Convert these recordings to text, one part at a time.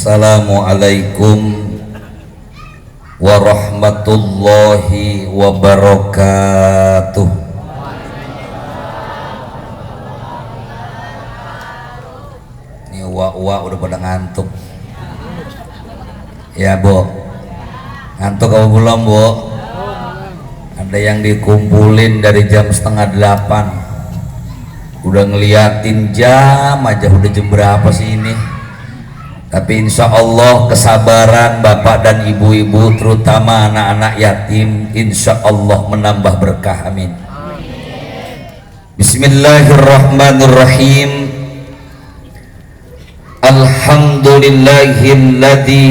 Assalamualaikum warahmatullahi wabarakatuh. Ini uwa udah pada ngantuk ya Bu? Ngantuk kamu belum Bu? Ada yang dikumpulin dari jam 7:30, udah ngeliatin jam aja udah jam berapa sih ini. Tapi insya Allah kesabaran bapak dan ibu-ibu terutama anak-anak yatim insya Allah menambah berkah, amin. Bismillahirrahmanirrahim. Alhamdulillahilladzi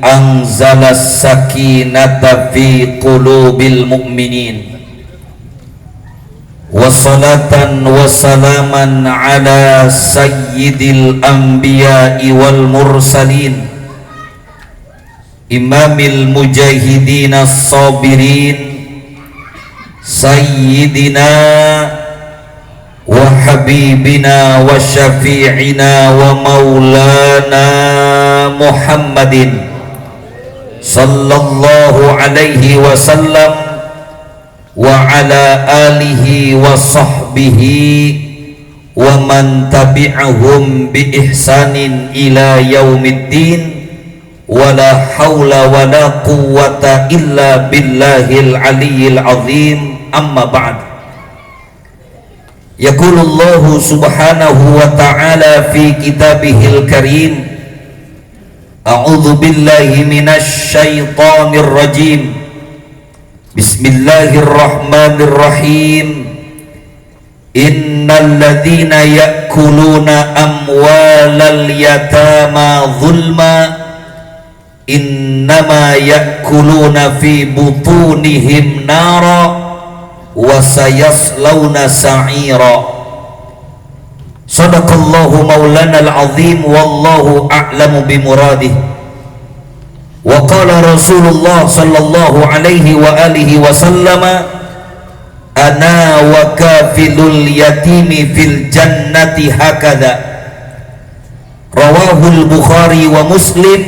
anzala sakinata fi qulubil mu'minin. Wassalatan wassalaman ala sayyidil anbiya'i wal mursalin imamil mujahidin as-sabirin sayyidina wa habibina wa syafi'ina wa maulana Muhammadin sallallahu alaihi wasallam wa ala alihi wa sahbihi wa man tabi'ahum bi ihsanin ila yaumiddin wa la hawla wa la quwwata illa billahil aliyyil azim, amma ba'd. Yaqulullahu subhanahu wa ta'ala fi kitabihil karim, a'udzu billahi minasy syaithanir rajim. Bismillahirrahmanirrahim. Innal ladzina ya'kuluna amwalal yatama zulma innama ya'kuluna fi butunihim nara wa sayaslawna sa'ira. Shadaqallahu maulana al-azim wallahu a'lamu bimuradih. Wa qala Rasulullah sallallahu alaihi wa alihi wasallam, ana wa kafilul yatimi fil jannati hakadha. Rawahul Bukhari wa Muslim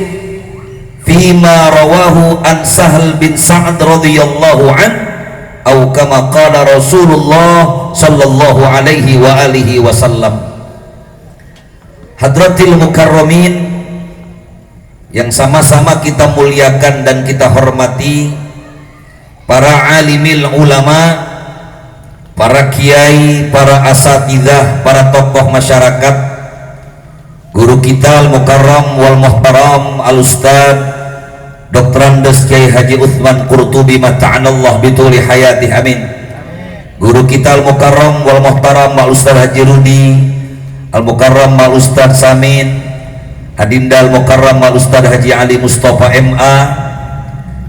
fima rawahu an Sahal bin Sa'ad radhiyallahu an atau kama qala Rasulullah sallallahu alaihi wa alihi wasallam. Hadratil mukarramin yang sama-sama kita muliakan dan kita hormati, para alimil ulama, para kiai, para asatidzah, para tokoh masyarakat, guru kita al-mukarram wal muhtaram al-ustad Dr. Andes Kiai Haji Utsman Qurtubi mata'anallah bituli hayati, amin. Guru kita al-mukarram wal muhtaram al-ustad Haji Rudi al-mukarram al-ustad Samin, Adinda al-mukarram al-ustad Haji Ali Mustafa MA,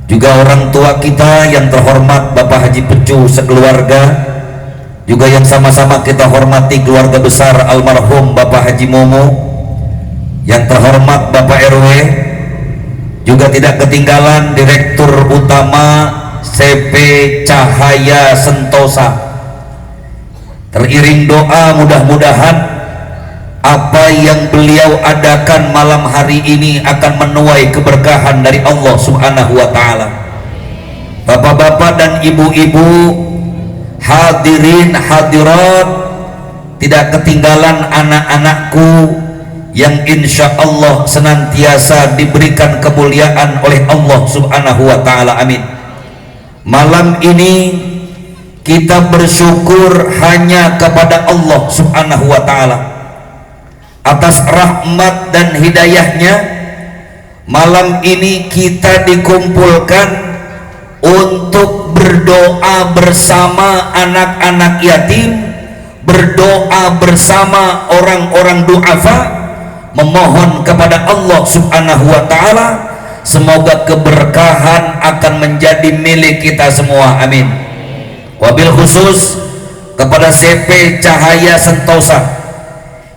juga orang tua kita yang terhormat Bapak Haji Pecu sekeluarga, juga yang sama-sama kita hormati keluarga besar almarhum Bapak Haji Momo, yang terhormat Bapak RW, juga tidak ketinggalan Direktur Utama CP Cahaya Sentosa. Teriring doa mudah-mudahan apa yang beliau adakan malam hari ini akan menuai keberkahan dari Allah subhanahu wa ta'ala. Bapak-bapak dan ibu-ibu, hadirin hadirat, tidak ketinggalan anak-anakku yang insya Allah senantiasa diberikan kemuliaan oleh Allah subhanahu wa ta'ala, amin. Malam ini kita bersyukur hanya kepada Allah subhanahu wa ta'ala atas rahmat dan hidayahnya. Malam ini kita dikumpulkan untuk berdoa bersama anak-anak yatim, berdoa bersama orang-orang du'afa, memohon kepada Allah subhanahu wa ta'ala semoga keberkahan akan menjadi milik kita semua, amin. Wabil khusus kepada CP Cahaya Sentosa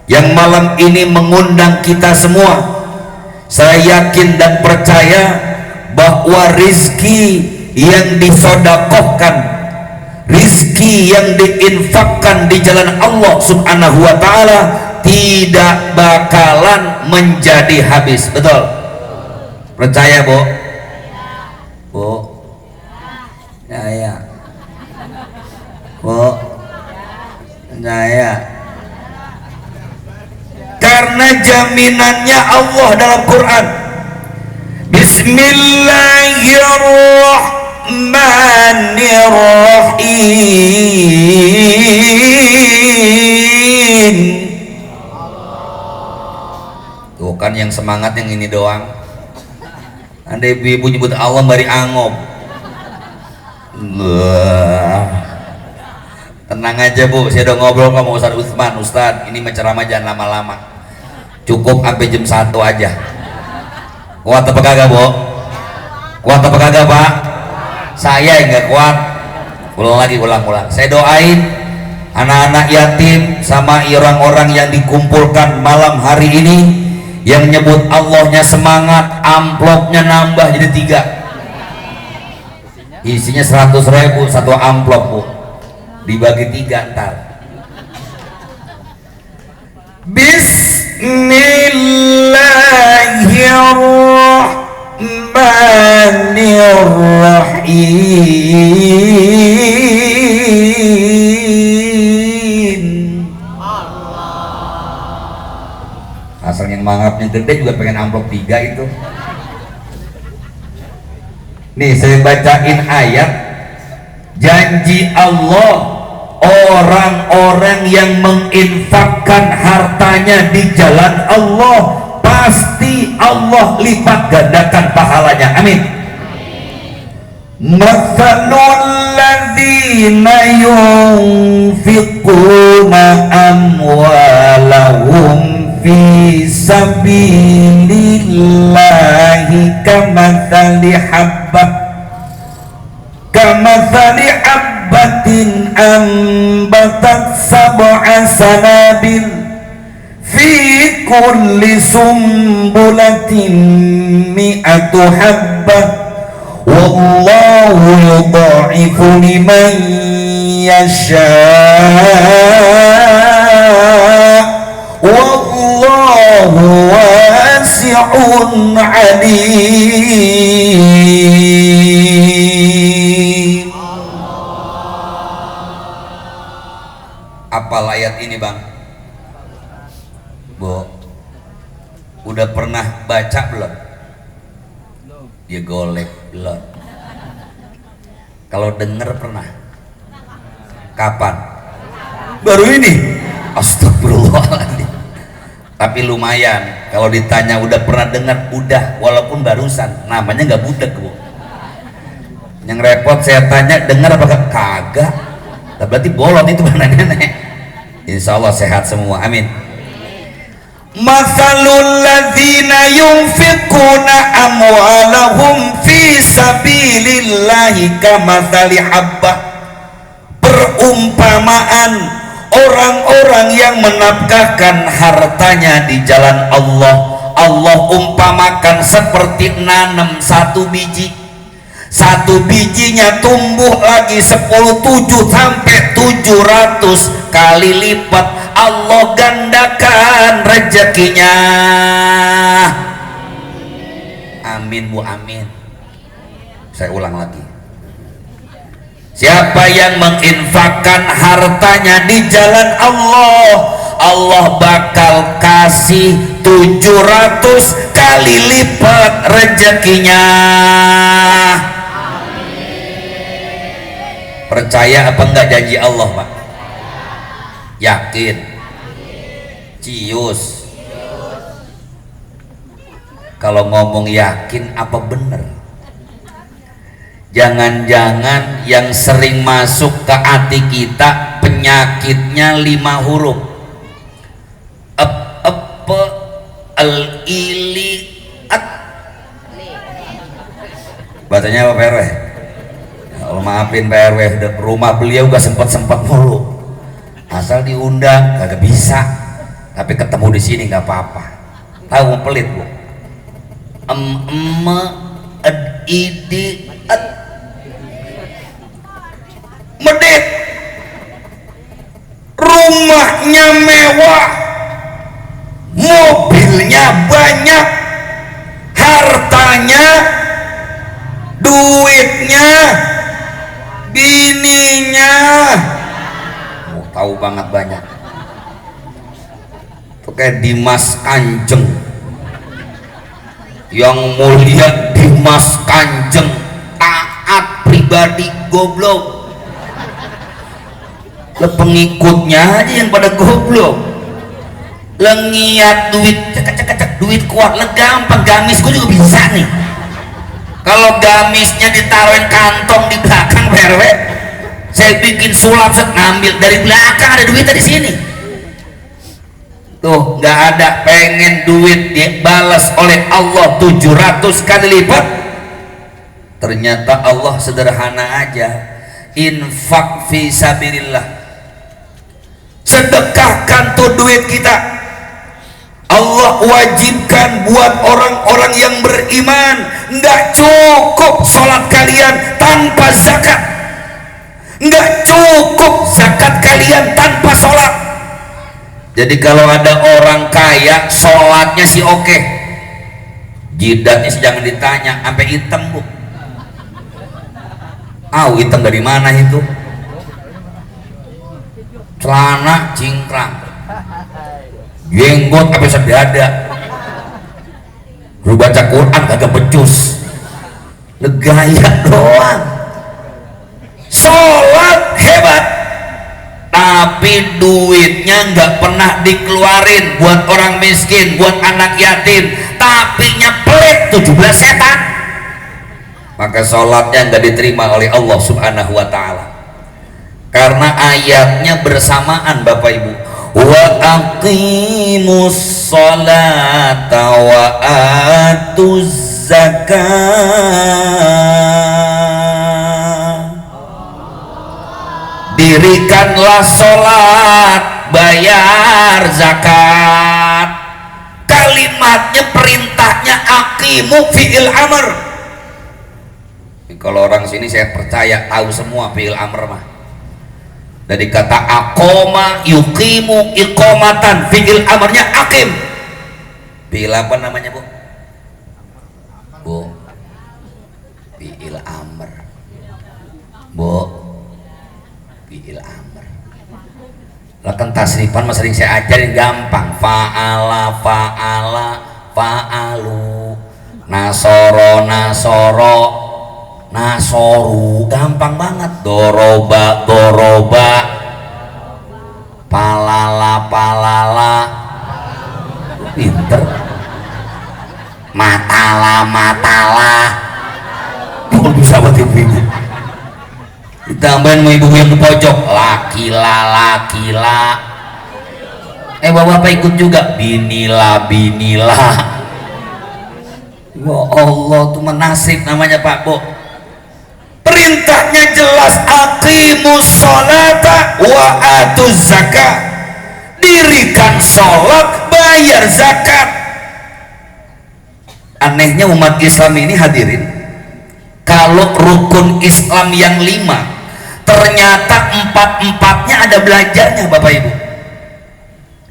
yang malam ini mengundang kita semua. Saya yakin dan percaya bahwa rizki yang disodakohkan, rizki yang diinfakkan di jalan Allah subhanahu wa ta'ala tidak bakalan menjadi habis, betul? Percaya Bu? Bu? Ya. Bu? Ya. Karena jaminannya Allah dalam Quran. Bismillahirrahmanirrahim. Tuh kan yang semangat yang ini doang. Anda ibu-ibu nyebut Allah bari angop. Tenang aja Bu, saya udah ngobrol sama Ustadz Utsman. Ustadz, ini ceramah jangan lama-lama, cukup sampai jam 1 aja. Kuat apa kagak Bu? Kuat apa kagak Pak? Saya yang gak kuat. Ulang. Saya doain anak-anak yatim sama orang-orang yang dikumpulkan malam hari ini, yang nyebut Allahnya semangat, amplopnya nambah jadi 3. Isinya 100.000 satu amplop Bu, dibagi 3 ntar. Bismillahirrahmanirrahim. Asal yang mangapnya gede juga pengen amplop 3 itu. Nih saya bacain ayat janji Allah, orang-orang yang menginfakkan hartanya di jalan Allah pasti Allah lipat gandakan pahalanya. Amin. Mathalul ladzina yunfiquna amwalahum fi sabilillahi kamathali habbatin ambatat sab'a sanabil fi kulli sumbulatin mi'atu habbah wallahu yudha'ifu liman yasha' wallahu wasi'un alim. Apal ayat ini Bang? Bu, udah pernah baca belum? Ya golek belum. Kalau denger pernah? Kapan? Baru ini? Astagfirullahaladzim. Tapi lumayan kalau ditanya udah pernah dengar, udah, walaupun barusan, namanya nggak budek Bu. Yang repot saya tanya dengar apa kagak, berarti bolot itu nenek-nenek. Insya Allah sehat semua, amin. Mathalul ladzina yunfiquna amwalahum fi sabilillahi kamathali habbah. Perumpamaan orang-orang yang menafkahkan hartanya di jalan Allah, Allah umpamakan seperti nanam 1 biji. 1 bijinya tumbuh lagi 10, 7 sampai 700 kali lipat. Allah gandakan rezekinya. Amin Bu, amin. Saya ulang lagi. Siapa yang menginfakkan hartanya di jalan Allah, Allah bakal kasih 700 kali lipat rezekinya. Percaya apa enggak janji Allah Pak? Yakin? Cius. Kalau ngomong yakin apa bener? Jangan-jangan yang sering masuk ke hati kita penyakitnya 5 huruf. Al-ili-at. Bacanya apa Pak RW? Allah maafin Pak RW, rumah beliau gak sempat mulu. Asal diundang kagak bisa, tapi ketemu di sini nggak apa-apa. Tahu pelit Bu? Medit. Rumahnya mewah, mobilnya banyak, hartanya banget banyak tuh kayak Dimas Kanjeng, yang mulia Dimas Kanjeng, taat pribadi goblok. Lah pengikutnya aja yang pada goblok. Lengiat duit cek duit kuat lah gampang, gamis gue juga bisa nih. Kalau gamisnya ditaruhin kantong di belakang PRW, saya bikin sulap set ngambil dari belakang, ada duitnya di sini. Tuh nggak ada, pengen duit dibalas oleh Allah 700 kali lipat. Ternyata Allah sederhana aja, infak fi sabilillah, sedekahkan tuh duit kita. Allah wajibkan buat orang-orang yang beriman. Nggak cukup sholat kalian tanpa zakat, nggak cukup zakat kalian tanpa sholat. Jadi kalau ada orang kaya sholatnya sih oke, jidatnya sih jangan ditanya sampai hitam bu. Hitam dari mana itu? Celana cingkrang, jenggot apa sedada, lu baca Quran kagak becus, legaya doang. Sholat hebat, tapi duitnya nggak pernah dikeluarin buat orang miskin, buat anak yatim, tapi nyepelek 17 setan. Maka sholatnya nggak diterima oleh Allah Subhanahu wa Ta'ala, karena ayatnya bersamaan Bapak Ibu. Wa aqimus sholata wa atuz zakat. Dirikanlah sholat, bayar zakat. Kalimatnya, perintahnya aqimu fi'il amr. Kalau orang sini saya percaya tahu semua fi'il amr mah. Dari kata aqoma yuqimu iqomatan, fi'il amrnya aqim. Fi'il apa namanya bu? Bu, fi'il amr bu, fi'il amr. Lakan tasrifan mas sering saya ajarin gampang. Fa'ala, fa'ala, fa'alu, nasoro, nasoro, nasoru, gampang banget. Doroba, doroba, palala, palala, pinter. Matala, matala, kok bisa buat ibu-ibu. Ditambahin mau ibu yang di pojok, lakila, lakila, bapak ikut juga, binila, binila. Ya Allah, tuh menasib namanya Pak Bu. Perintahnya jelas, aqimus sholata wa atuz zakat. Dirikan sholat, bayar zakat. Anehnya umat Islam ini hadirin, kalau rukun Islam yang 5 ternyata 4-4-nya ada belajarnya Bapak Ibu.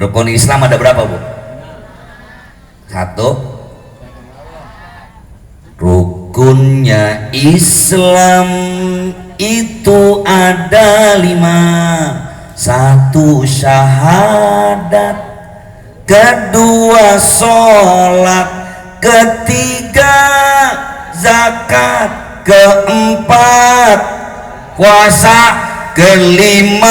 Rukun Islam ada berapa Bu? 1. Rukunnya Islam itu ada 5. 1 syahadat, 2 sholat, 3 zakat, 4 puasa, 5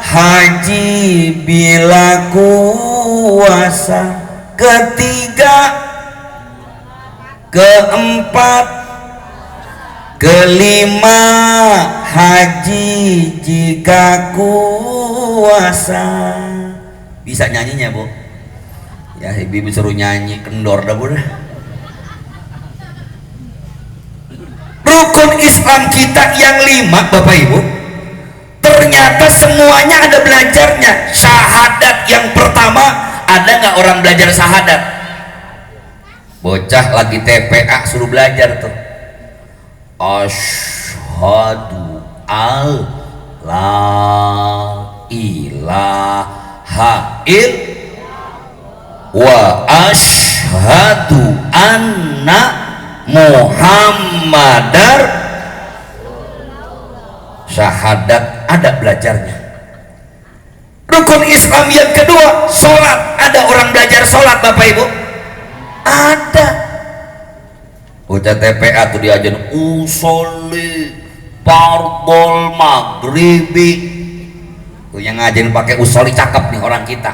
haji bila kuasa, 3 4 5 haji jika kuasa. Bisa nyanyinya Bu? Ya ibu suruh nyanyi kendor dah Bu. Rukun Islam kita yang 5 Bapak Ibu, ternyata semuanya ada belajarnya. Syahadat yang pertama, ada nggak orang belajar syahadat? Bocah lagi TPA suruh belajar tuh, asyhadu al la ilaha wa asyhadu anna Muhammadar. Syahadat ada belajarnya. Rukun Islam yang kedua, sholat. Ada orang belajar sholat Bapak Ibu? Ada. Bocah TPA tuh diajarin usolli fardol maghribi. Tuh yang ngajarin pakai usolli cakep nih orang kita.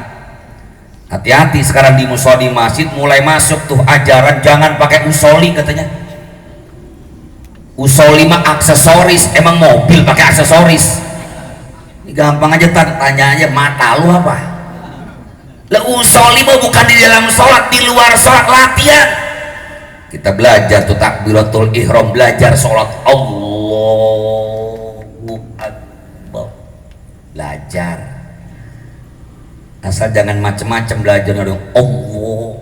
Hati-hati sekarang di musola di masjid mulai masuk tuh ajaran jangan pakai usolli katanya. Usolli mah aksesoris, emang mobil pakai aksesoris? Gampang aja tanya aja, mata lu apa? Lah usolli mah bukan di dalam sholat, di luar sholat latihan. Kita belajar tuh takbiratul ihram, belajar sholat Allahu Akbar, belajar. Asal jangan macem-macem belajar dong. Allah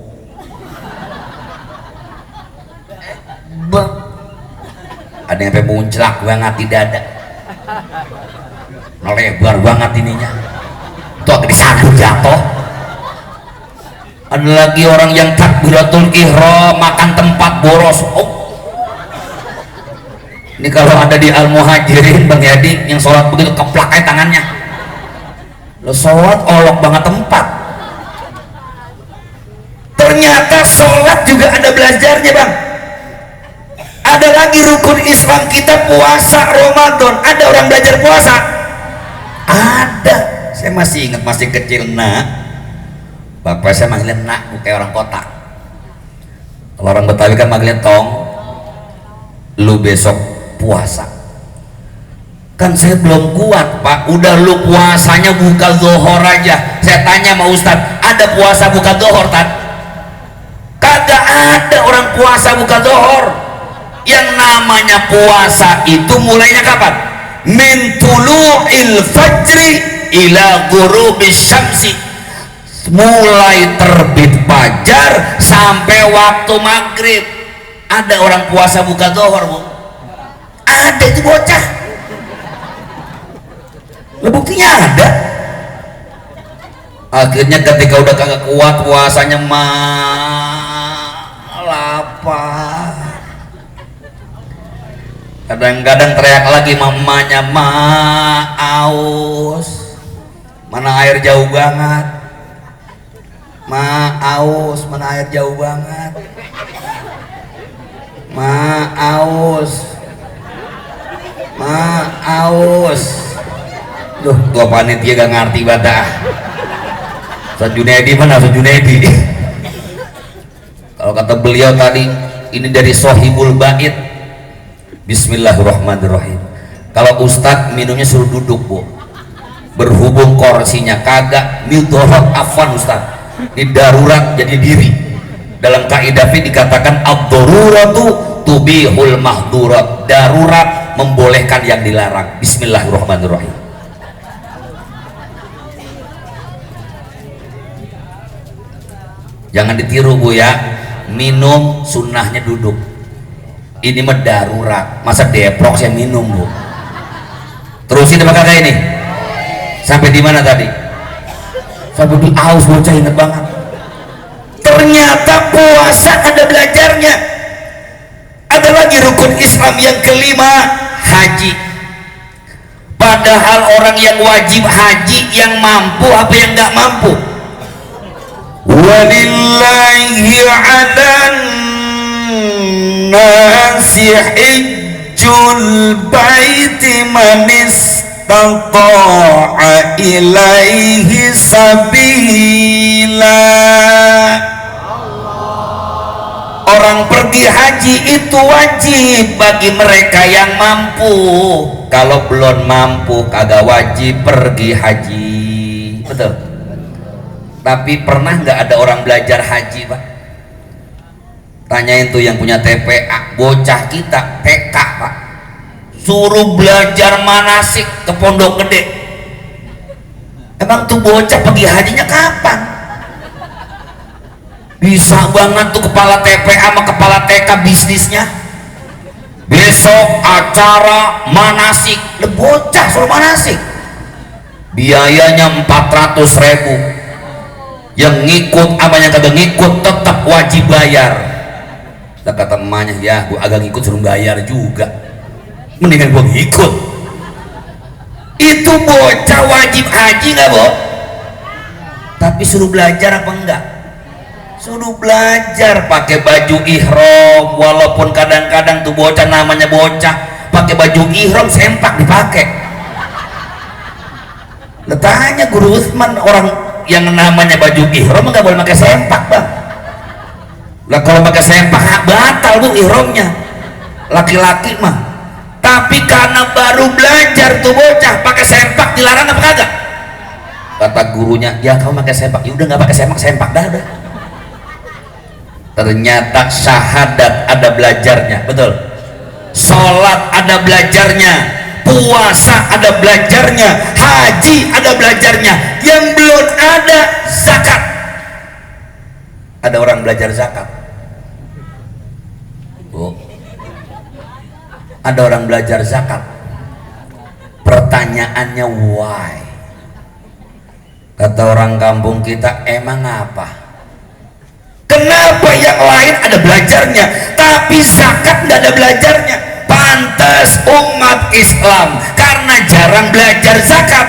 ada yang sampai munclak banget di dada, lebar banget ininya tuh agak disambut jatuh. Ada lagi orang yang takbiratul ihram makan tempat boros. Ini kalau ada di Al-Muhajirin Bang Yadi yang sholat begitu keplak aja tangannya, lo sholat olok banget tempat. Ternyata sholat juga ada belajarnya Bang. Ada lagi rukun Islam kita, puasa Ramadan. Ada orang belajar puasa? Ada. Saya masih ingat masih kecil nak, bapak saya manggilnya nak, kayak orang kota. Kalau orang Betawi kan manggilnya tong. Lu besok puasa. Kan saya belum kuat Pak. Udah lu puasanya buka zuhur aja. Saya tanya sama Ustadz, ada puasa buka zuhur Tad? Kagak ada orang puasa buka zuhur. Yang namanya puasa itu mulainya kapan? Min tulu'il fajri ila ghurubis syamsi. Mulai terbit fajar sampai waktu maghrib. Ada orang puasa buka zuhur Bu? Ada, itu bocah. Lah buktinya ada. Akhirnya ketika udah kagak kuat puasanya lapar. Kadang-kadang teriak lagi mamanya, aus, mana air jauh banget, aus, mana air jauh banget, aus, loh gua panitia gak ngerti badah. Ustaz Junedi mana Ustaz Junedi? Kalau kata beliau tadi, ini dari Sohibul Bait. Bismillahirrahmanirrahim. Kalau Ustadz minumnya suruh duduk Bu, berhubung kursinya kagak midorot afwan Ustadz, ini darurat jadi diri. Dalam kaidah fiqh dikatakan ad-daruratu tubihul mahdurat, darurat membolehkan yang dilarang. Bismillahirrahmanirrahim. Jangan ditiru Bu ya, minum sunnahnya duduk. Ini mah darurat, masa deprok saya minum Bu. Terusin apa kagak ini? Sampai di mana tadi? Sampai di aus, bocah inget banget. Ternyata puasa ada belajarnya. Ada lagi rukun Islam yang kelima, haji. Padahal orang yang wajib haji yang mampu apa yang nggak mampu? Walillahi 'alan nasi hijjul baiti man istata'a ilaihi sabila. Orang pergi haji itu wajib bagi mereka yang mampu. Kalau belum mampu kagak wajib pergi haji. Betul. Tapi pernah nggak ada orang belajar haji Pak? Tanyain tuh yang punya TPA, bocah kita TK Pak, suruh belajar manasik ke Pondok Gede. Emang tuh bocah pergi hajinya kapan? Bisa banget tuh kepala TPA sama kepala TK bisnisnya. Besok acara manasik, bocah suruh manasik. Biayanya 400.000. Yang ngikut sama yang kagak ngikut tetap wajib bayar. Dan kata emaknya, ya gua agak ngikut suruh bayar juga, mendingan gua ngikut. Itu bocah wajib haji nggak Bu? tapi suruh belajar apa enggak? Suruh belajar, pakai baju ihram, walaupun kadang-kadang tuh bocah namanya bocah pakai baju ihram sempak dipakai. Tanya Guru Utsman, orang yang namanya baju ihram nggak boleh pakai sempak bang. Lah kalau pakai sempak batal bu ihramnya, laki-laki mah. Tapi karena baru belajar tuh bocah pakai sempak, dilarang apa kagak? Kata gurunya, ya kamu pakai sempak, ya udah nggak pakai sempak, sempak dah udah. Ternyata syahadat ada belajarnya, betul. Sholat ada belajarnya, puasa ada belajarnya, haji ada belajarnya. Yang belum ada zakat. Ada orang belajar zakat, bu. Ada orang belajar zakat. Pertanyaannya why? Kata orang kampung kita, emang apa? Kenapa yang lain ada belajarnya tapi zakat nggak ada belajarnya? Pantas umat Islam karena jarang belajar zakat.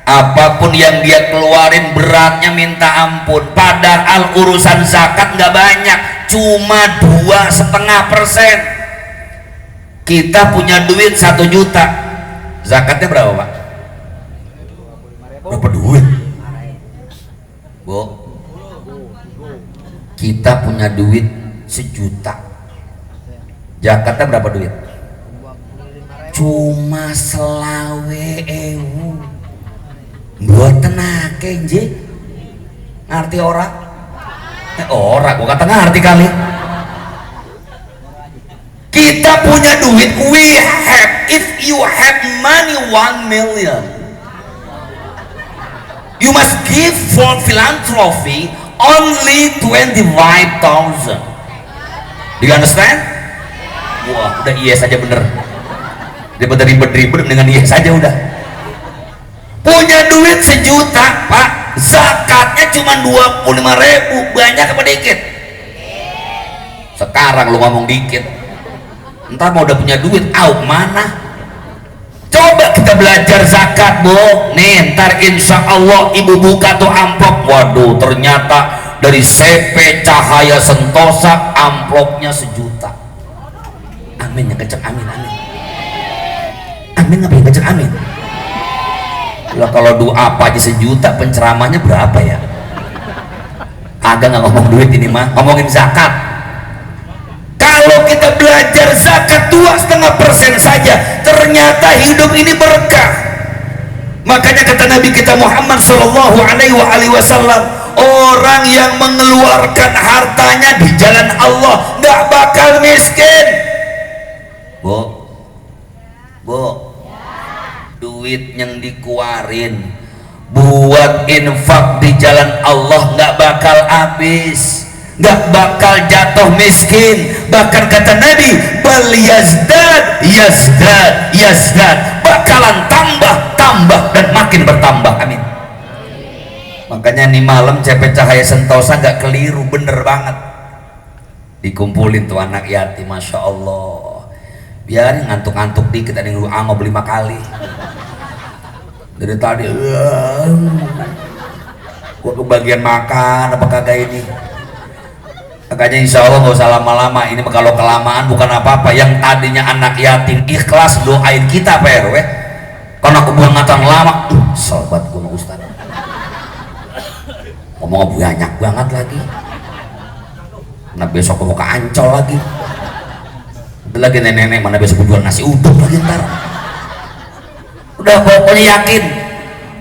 Apapun yang dia keluarin beratnya minta ampun. Padahal urusan zakat nggak banyak, cuma 2,5%. Kita punya duit 1 juta, zakatnya berapa pak? Berapa duit? Bu, kita punya duit 1 juta, zakatnya berapa duit? Cuma 20.000. Buat tenaga nje, ngerti ora? Ora, gua kata ngerti kali. Kita punya duit, we have, if you have money 1 million, you must give for philanthropy only 25,000. Do you understand? Wah, udah iya saja bener. Daripada ribet-ribet dengan iya saja udah. Punya duit 1 juta, Pak. Zakatnya cuma 25.000. Banyak apa dikit? Sekarang lu ngomong dikit. Entar mau udah punya duit, mana? Coba kita belajar zakat, bu. Nih, ntar insya Allah ibu buka tuh amplop. Waduh, ternyata dari CP Cahaya Sentosa amplopnya 1 juta. Amin yang kenceng, amin, amin. Amin ngapain kenceng, amin. Lah kalau doa apa aja 1 juta, penceramahnya berapa ya? Agak nggak ngomong duit ini mah, ngomongin zakat. Kalau kita belajar zakat 2,5% saja, ternyata hidup ini berkah. Makanya kata Nabi kita Muhammad Shallallahu Alaihi Wasallam, orang yang mengeluarkan hartanya di jalan Allah nggak bakal miskin. Bu, duit yang dikeluarin buat infak di jalan Allah nggak bakal habis, nggak bakal jatuh miskin. Bahkan kata Nabi, bal yazdad yazdad yazdad, bakalan tambah dan makin bertambah. Amin. Makanya nih malam CP Cahaya Sentosa nggak keliru, bener banget. Dikumpulin tuh anak yatim, masya Allah. Biarin ngantuk-ngantuk dikit, ada yang angop 5 kali dari tadi. Gua kebagian makan apa kagak ini? Makanya insya Allah nggak usah lama-lama. Ini kalau kelamaan bukan apa-apa. Yang tadinya anak yatim ikhlas doain kita Pak RW, karena kebangetan lama. Sobat gua sama Ustaz ngomong banyak banget lagi. Nah besok mau ke Ancol lagi. Udah lagi nenek-nenek mana besok jual nasi uduk lagi ntar. Udah pokoknya yakin,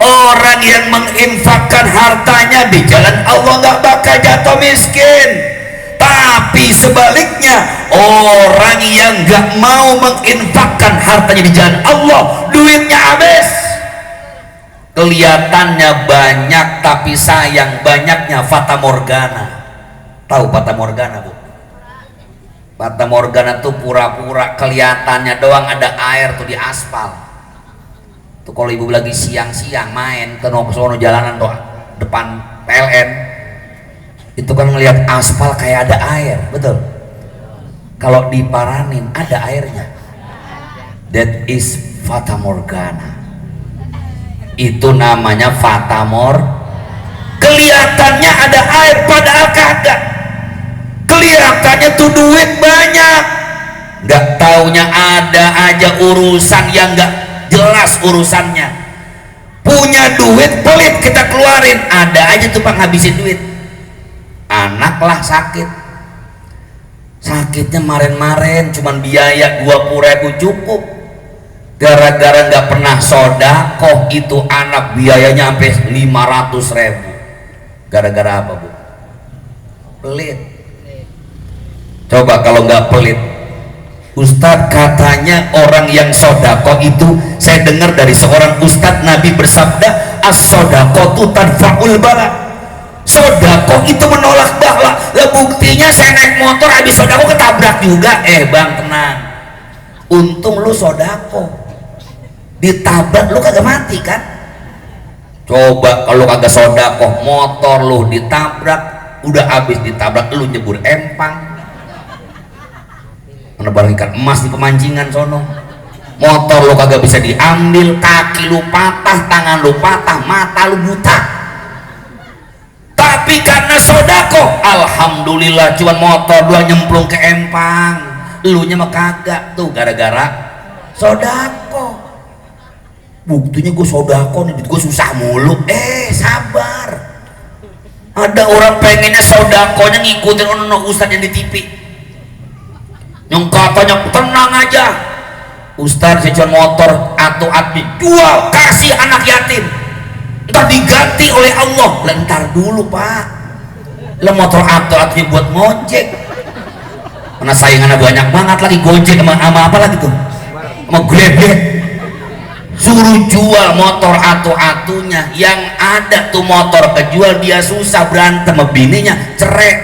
orang yang menginfakkan hartanya di jalan Allah nggak bakal jatuh miskin. Tapi sebaliknya, orang yang nggak mau menginfakkan hartanya di jalan Allah, duitnya habis. Kelihatannya banyak tapi sayang, banyaknya fata morgana. Tahu fata morgana, Bu? Fata morgana tuh pura-pura, kelihatannya doang ada air tuh di aspal. Tuh kalau ibu lagi siang-siang main ke sono jalanan tuh depan PLN, itu kan ngelihat aspal kayak ada air, betul? Kalau diparanin ada airnya. That is fata morgana. Itu namanya fata morgana. kelihatannya ada air padahal kagak, kelihatannya tuh duit banyak, nggak taunya ada aja urusan yang nggak jelas urusannya. Punya duit pelit kita keluarin, ada aja tuh Pak ngabisin duit. Anak lah sakit, sakitnya maren-maren cuman biaya 20.000 cukup, gara-gara nggak pernah sodakoh itu anak biayanya sampai 500.000. Gara-gara apa Bu? Pelit. Coba kalau nggak pelit, Ustadz katanya orang yang sodako itu, saya dengar dari seorang Ustadz, Nabi bersabda as-sodako tu tanfa'ul bala, sodako itu menolak bala. Lah buktinya saya naik motor habis sodako ketabrak juga. Bang tenang, untung lu sodako, ditabrak lu kagak mati kan. Coba kalau kagak sodako, motor lu ditabrak, udah habis ditabrak lu nyebur empang, menebar ikan emas di pemancingan sono. Motor lo kagak bisa diambil, kaki lu patah, tangan lu patah, mata lu buta. Tapi karena sodako, alhamdulillah cuman motor dua nyemplung ke empang, lu nya mah kagak tuh gara-gara sodako. Buktinya gue sodako nih, gue susah mulu. Sabar, ada orang pengennya sodakonya ngikutin ono ustadz yang di TV, yang katanya tenang aja Ustaz, saya jual motor atau admin, jual kasih anak yatim, ntar diganti oleh Allah. Lah ntar dulu Pak, lah motor atau admin buat ngojek, karena saingannya banyak banget lagi, gojek sama apa lagi tuh, sama Grabnya. Suruh jual motor atu-atunya, yang ada tuh motor kejual dia susah, berantem sama bininya, cerai.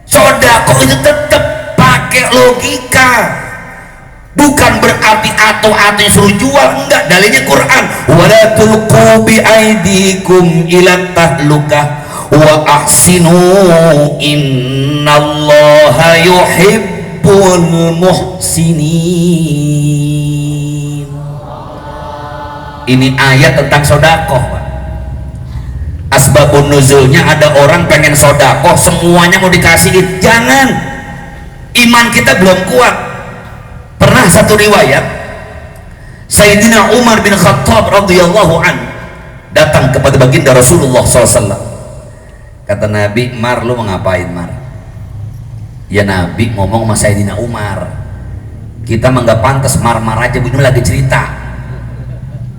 Sodako itu tetap pakai logika, bukan berarti atu-atu suruh jual, enggak. Dalilnya Quran, wala tulqu bi aidikum ila tahlukah wa ahsinu innallaha yuhibbul muhsinin. Ini ayat tentang sodakoh Pak. Asbabun nuzulnya ada orang pengen sodakoh semuanya mau dikasihin, jangan, iman kita belum kuat. Pernah satu riwayat, Sayyidina Umar bin Khattab radhiyallahu an datang kepada baginda Rasulullah SAW. Kata Nabi, Mar, lu mau ngapain Mar? Ya Nabi ngomong sama Sayyidina Umar, kita mah nggak pantas mar-mar aja, begini lagi cerita.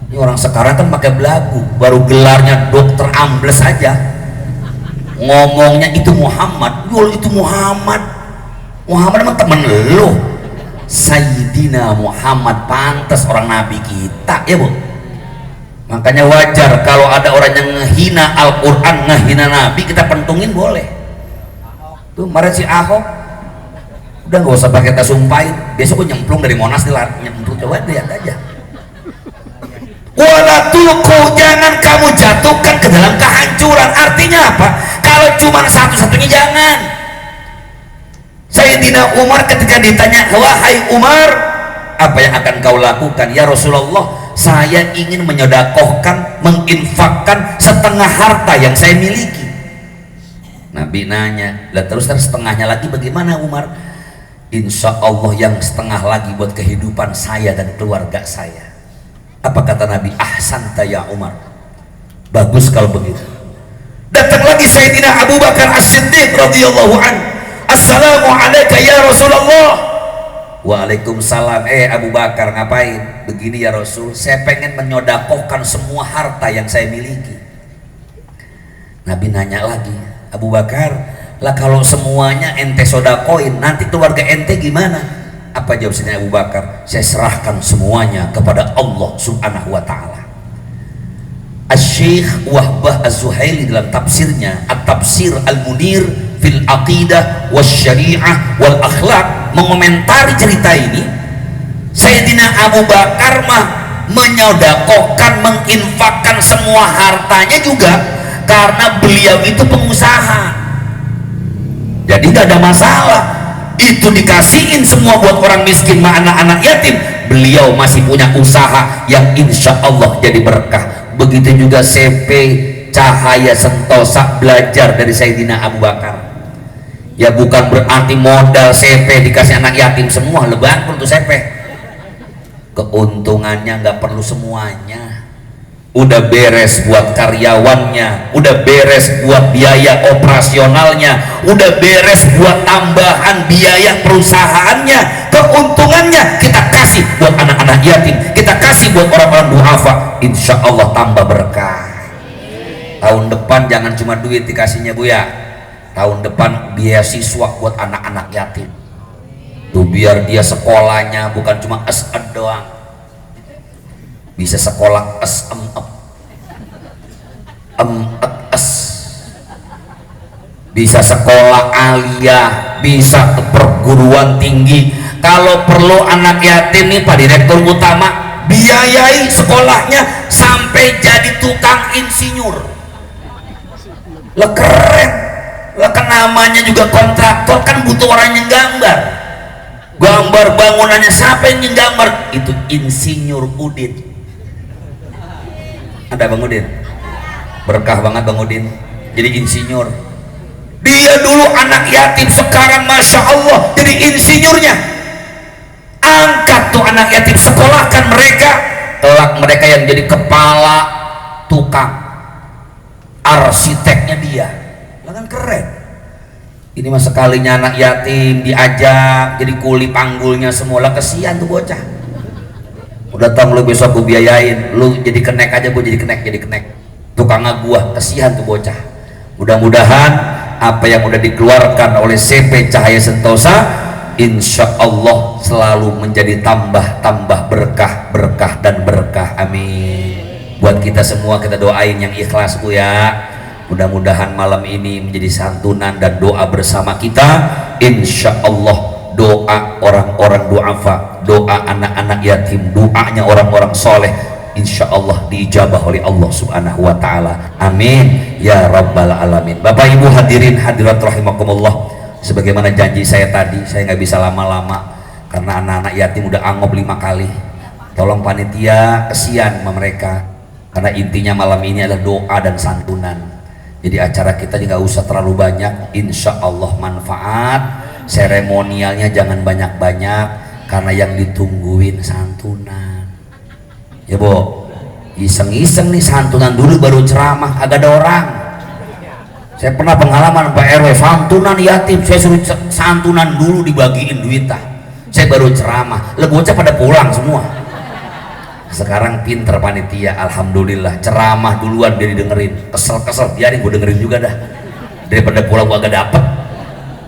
Ini orang sekarang kan pakai belagu, baru gelarnya dokter ambles aja, ngomongnya itu Muhammad, yul itu Muhammad emang temen lu. Sayyidina Muhammad, pantas orang Nabi kita ya Bu. Makanya wajar kalau ada orang yang ngehina Al-Quran, ngehina Nabi, kita pentungin boleh. Tuh kemarin si Ahok udah gak usah pakai tas sumpahin, besok gue nyemplung dari Monas nih, nyemplung, coba lihat aja. Wala tulqu, jangan kamu jatuhkan ke dalam kehancuran. Artinya apa? Kalau cuma satu-satunya jangan. Sayyidina Umar ketika ditanya, wahai Umar, apa yang akan kau lakukan? Ya Rasulullah, saya ingin menyodakohkan, menginfakkan setengah harta yang saya miliki. Nabi nanya, lah terus setengahnya lagi bagaimana Umar? Insya Allah yang setengah lagi buat kehidupan saya dan keluarga saya. Apa kata Nabi? Ahsanta ya Umar, bagus kalau begitu. Datang lagi Sayyidina Abu Bakar As-Siddiq radhiyallahu an, assalamualaikum ya Rasulullah. Waalaikumsalam. Abu Bakar, ngapain begini ya Rasul? Saya pengen menyodakohkan semua harta yang saya miliki. Nabi nanya lagi, Abu Bakar, lah kalau semuanya ente sodakoin, nanti keluarga ente gimana? Apa jawabnya Abu Bakar? Saya serahkan semuanya kepada Allah subhanahu wa ta'ala. Asy-Syaikh Wahbah Az-Zuhaili dalam tafsirnya At-Tafsir Al-Munir fil Aqidah Wasyari'ah wal Akhlaq mengomentari cerita ini. Sayyidina Abu Bakar mah menyodakohkan, menginfakkan semua hartanya juga karena beliau itu pengusaha, jadi gak ada masalah. Itu dikasihin semua buat orang miskin sama anak-anak yatim. Beliau masih punya usaha yang insya Allah jadi berkah. Begitu juga CP Cahaya Sentosa belajar dari Sayyidina Abu Bakar. Ya bukan berarti modal CP dikasih anak yatim semua lebang untuk CP. Keuntungannya nggak perlu semuanya. Udah beres buat karyawannya, udah beres buat biaya operasionalnya, udah beres buat tambahan biaya perusahaannya. Keuntungannya kita kasih buat anak-anak yatim, kita kasih buat orang-orang duafa. Insya Allah tambah berkah. Tahun depan jangan cuma duit dikasihnya Bu ya, tahun depan beasiswa buat anak-anak yatim tuh, biar dia sekolahnya bukan cuma SED doang, bisa sekolah bisa sekolah aliyah, bisa perguruan tinggi. Kalau perlu anak yatim nih Pak Direktur Utama biayai sekolahnya sampai jadi tukang insinyur. Lah keren, lah kan namanya juga kontraktor, kan butuh orang yang gambar bangunannya. Siapa yang gambar? Itu Insinyur Udin. Ada Bang Udin? Berkah banget Bang Udin jadi insinyur. Dia dulu anak yatim, sekarang Masya Allah jadi insinyurnya. Angkat tuh anak yatim, sekolahkan mereka, kelak mereka yang jadi kepala tukang arsiteknya dia. Lah kan keren. Ini mah sekalinya anak yatim diajak jadi kuli panggulnya semua, lah kesian tuh bocah. Udah tau lu besok gue biayain, lu jadi kenek aja, gue jadi kenek tukangnya gua, kesian tuh bocah. Mudah-mudahan apa yang udah dikeluarkan oleh CP Cahaya Sentosa insya Allah selalu menjadi tambah berkah dan berkah. Amin. Buat kita semua kita doain yang ikhlas Bu ya. Mudah-mudahan malam ini menjadi santunan dan doa bersama kita. Insya Allah doa orang-orang duafa, doa anak-anak yatim, doanya orang-orang soleh, insya Allah diijabah oleh Allah subhanahu wa ta'ala. Amin ya rabbal alamin. Bapak ibu hadirin hadirat rahimakumullah, sebagaimana janji saya tadi, saya nggak bisa lama-lama karena anak-anak yatim udah angop 5 kali. Tolong panitia, kesian sama mereka, karena intinya malam ini adalah doa dan santunan. Jadi acara kita nggak usah terlalu banyak, insya Allah manfaat. Seremonialnya jangan banyak-banyak karena yang ditungguin santunan. Ya Bu, iseng-iseng nih santunan dulu baru ceramah, agak ada orang. Saya pernah pengalaman Pak RW, santunan yatim, saya suruh santunan dulu dibagiin duitnya, saya baru ceramah, lah bocah pada pulang semua. Sekarang pinter panitia, alhamdulillah, ceramah duluan dia dengerin, kesel biarin gue dengerin juga dah, daripada pulang gua agak dapet.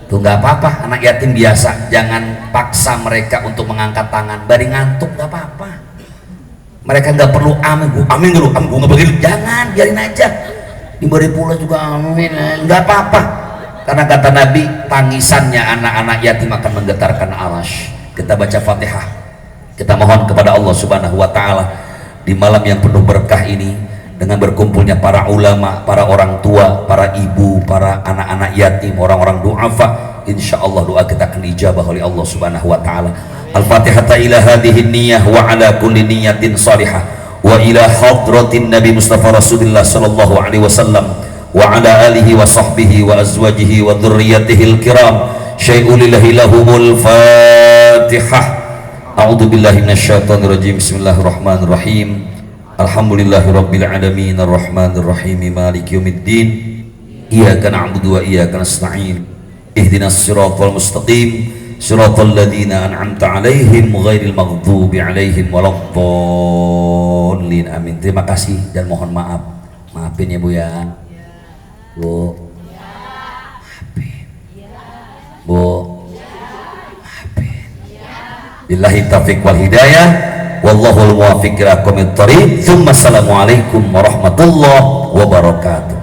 Tuh nggak apa-apa, anak yatim biasa, jangan paksa mereka untuk mengangkat tangan, bari ngantuk nggak apa-apa. Mereka nggak perlu amin dulu, gue nggak begitu, jangan, biarin aja. Diberi pula juga amin, nggak apa-apa. Karena kata Nabi, tangisannya anak-anak yatim akan menggetarkan arsy. Kita baca Fatihah, kita mohon kepada Allah Subhanahu wa Ta'ala di malam yang penuh berkah ini, dengan berkumpulnya para ulama, para orang tua, para ibu, para anak-anak yatim, orang-orang du'afa, insya Allah doa kita akan dijabah oleh Allah Subhanahu wa Ta'ala. Al-Fatihata ila hadhihi niyyah wa ala kulli niyyatin salihah wa ila hadratin Nabi Mustafa Rasulullah sallallahu alaihi wasallam wa ala alihi wa sahbihi wa azwajihi wa dhurriyyatihi al-kiram. Syai'ulillahi lahumul Fatihah. A'udzu billahi minasyaitonir rajim. Bismillahirrahmanirrahim. Alhamdulillahirabbil alamin arrahmanir rahim maliki yaumiddin. Iyyaka na'budu wa iyyaka nasta'in. Ihdinas siratal mustaqim. Siratal ladzina an'amta 'alaihim ghairil maghdubi 'alaihim waladdallin. Amin. Terima kasih dan mohon maaf. Maafin ya Bu ya. Bu. Maafin. Bu. Maafin. Billahi taufiq wal hidayah. Wallahul muwaffiq ila aqwamit thoriq. Assalamualaikum warahmatullahi wabarakatuh.